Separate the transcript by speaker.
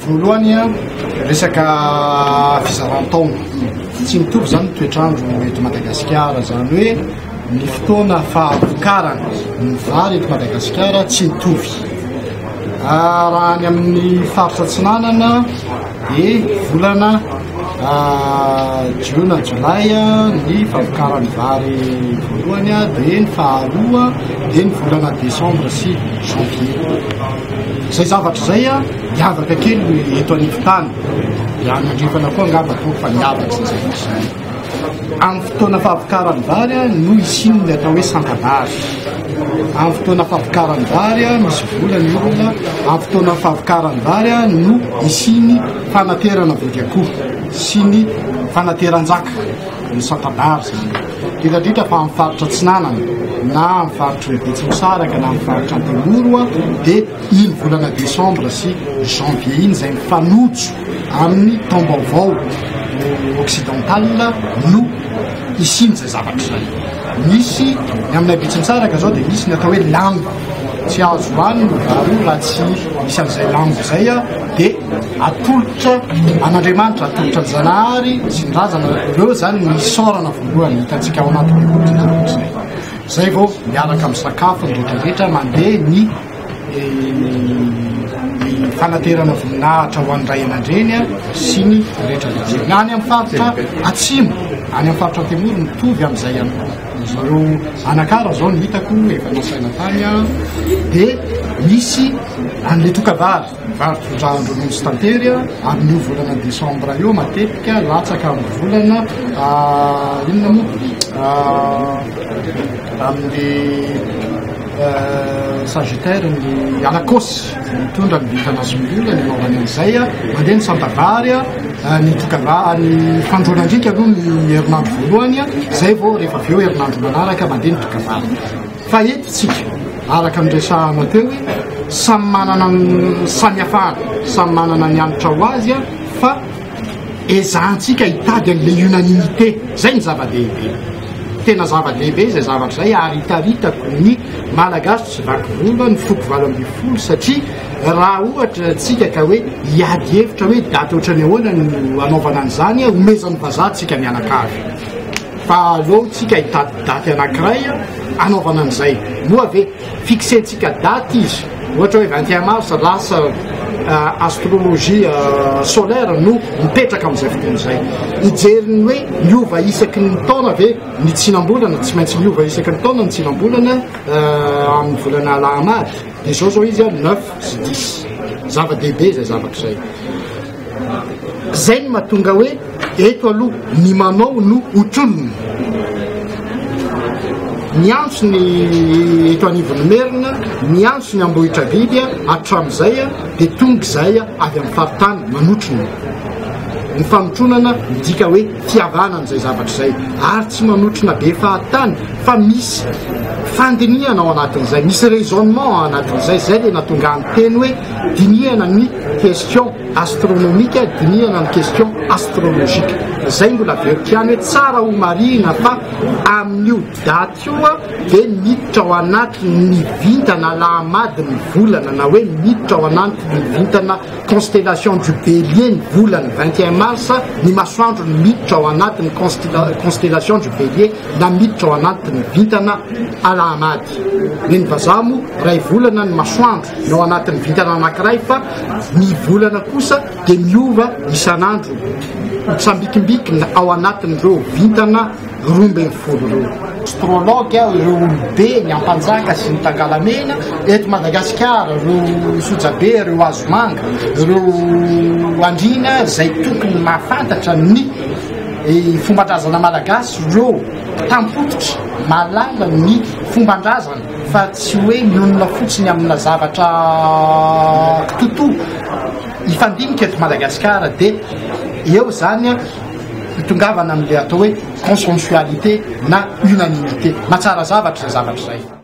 Speaker 1: voalohany a resaka fizaran-taona tsy mitovy zany toetrandro eto Madagasikara zany hoe ny fotoana fahavokarana ny vary eto Madagasikara tsy mitovy. Raha any amin'ny faritra Atsinanana dia volana Jiona Jolay ny fahavokaran'ny vary voalohany dia ny faharoa dia ny volana Desambra sy Janvier. Zay zavatra zay miavaka kely eto anivon-tany dia andrefana koa angamba fa miavaka zay zavatra zay. Amin'ny fotoana fahavokaran'ny vary no isin'ny atao hoe santabary. Amin'ny fotoana fahavokaran'ny vary misy volana olona. Amin'ny fotoana fahavokaran'ny vary no isin'ny fanaterana vodiakoho sy ny fanateran-jaka ny santabary zany. Indrindra fa amin'ny faritra Atsinanana na amin'ny faritra Betsimosaraka na amin'ny faritra Antemoro dia iny volana Desambra sy Janvier iny zay mifanojo amin'ny taom-baovao occidental no isin'ny zay zavatra zay. Misy amin'ny Betsimosaraka zao dia misy ny atao hoe lango, tsy azo hoanina vary raha tsy misy an'izay lango zay dia atolotra an'Andriamanitra, atolotra ny Zanahary sy ny razana, ireo zany ny sorana voalohany hitantsika ao anatin'ny zay. Zay vao miaraka amin'ny sakafo ny rehetrarehetra mandeha ny fanaterana voninahitra ho an'ny ray aman-dreny sy ny rehetrarehetra. Ny any amin'ny faritra atsimo, any amin'ny faritra Antemoro mitovy amin'izay zareo anakara zao ny hitako efa nasaina tany dia misy an'ilay tokavary vary tondrahandro nonsy tantery amin'io volana Desambra io matetika latsaka amin'ny volana inona moa amin'ny Sagittaire ny alakosy mitondra ny vintana sy miola ny anaovany an'izay mandeha ny santavary ny tokavary ny fandronan-drika aloha ny herinandro voalohany zay vao rehefa avy eo herinandro manaraka mandeha ny tokavary. Fa eto tsika araka nyresahana teo samy manana samihafana, samy manana ny anitra ho azy fa ezahantsika hitady an'ilay unanimité. Zay ny zava-dehibe, tena zava-dehibe zay zavatra zay ary hitaritako ny malagasy tsy vaky volo ny foko 20 satria raha ohatra tsika ka hoe hiady hevitra hoe daty ohatrany ahoana no anaovana an'izany omezan'ny vazaha tsika mianakavy fa aleo tsika hitady daty anankiray anaovana an'izay. Moa ave fixentsika daty izy ohatra hoe 21 mars lasa astrologia solaire no mipetraka amin'izay fotoana zay. Ijeriny hoe miova isaky ny taona ve ny tsinam-bolana, tsy maintsy miova isaky ny taona ny tsinam-bolana amin'ny volana alahady dia zao izy 9 sy 10. Zava-dehibe zay zavatra zay. Zay ny mahatonga hoe eto aloha ny manao no hotrolony. Miantso ny eto anivon'ny Merina, miantso ny Ambohitra Biby hatramin'izay dia tonga izay avy amin'ny faritany manotrona. Ny fanotronana midika hoe fihavanana izay zavatra izay ary tsy manotrona be fahatany fa misy fandinihana ao anatin'izay, misy raisonnement ao anatin'izay. Zay dia nahatonga ny teny hoe dinihana ny question astronomique, dinihana ny question astrologique. Zay mbola verikiany hoe tsara ho marina fa amin'io daty io dia miditra ao anatin'ny vintana lahamady ny volana na hoe miditra ao anatin'ny vintana constellation du Bélier ny volana 21 mars ny masoandro ny miditra ao anatin'ny constellation du Bélier na miditra ao anatin'ny vintana alahamady. Ny vazaha moa ray volana ny masoandro no ao anatin'ny vintana anankiray fa ny volana kosa dia miova isan'andro sambikimbiky ao anatin'ireo vintana 12 reo. Astrologue ireo olobe ny ampanjaka sy ny tangalamena eto Madagasikara, ireo sojabe, ireo azomanga, ireo andrina zay tokony mahafantatra ny fombandrazana malagasy, ireo tampototra malala ny fombandrazana fa tsy hoe mionona fotsiny amina zavatra totoa ifandinika eto Madagasikara dia eo zany hitongavana amin'ilay atao hoe consensualité na unanimité. Mahatsara zavatra zay zavatra zay.